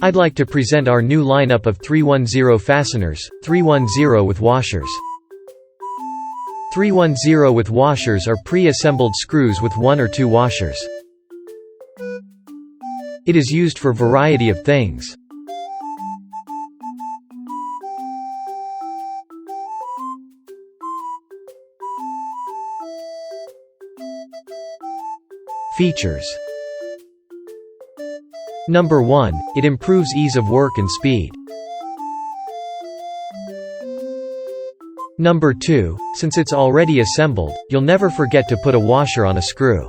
I'd like to present our new lineup of 310 fasteners, 310 with washers. 310 with washers are pre-assembled screws with 1 or 2 washers. It is used for variety of things. Features. Number 1, it improves ease of work and speed. Number 2, since it's already assembled, you'll never forget to put a washer on a screw.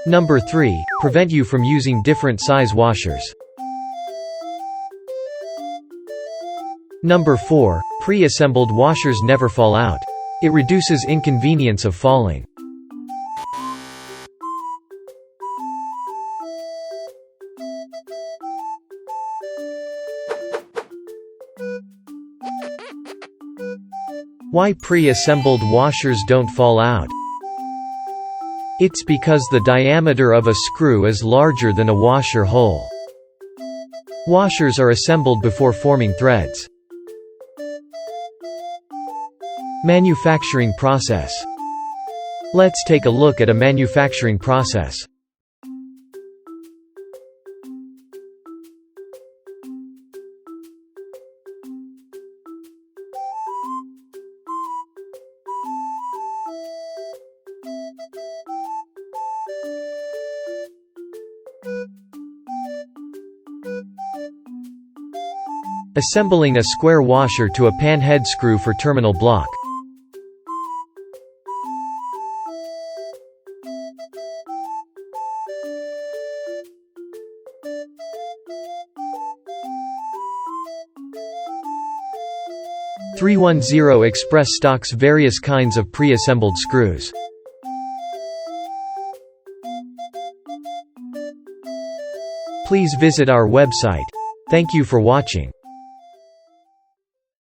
Number 3, prevent you from using different size washers. Number 4, pre-assembled washers never fall out. It reduces inconvenience of falling. Why pre-assembled washers don't fall out? It's because the diameter of a screw is larger than a washer hole. Washers are assembled before forming threads. Manufacturing process. Let's take a look at a manufacturing process. Assembling a square washer to a pan head screw for terminal block. .310 Express stocks various kinds of pre-assembled screws. Please visit our website. Thank you for watching.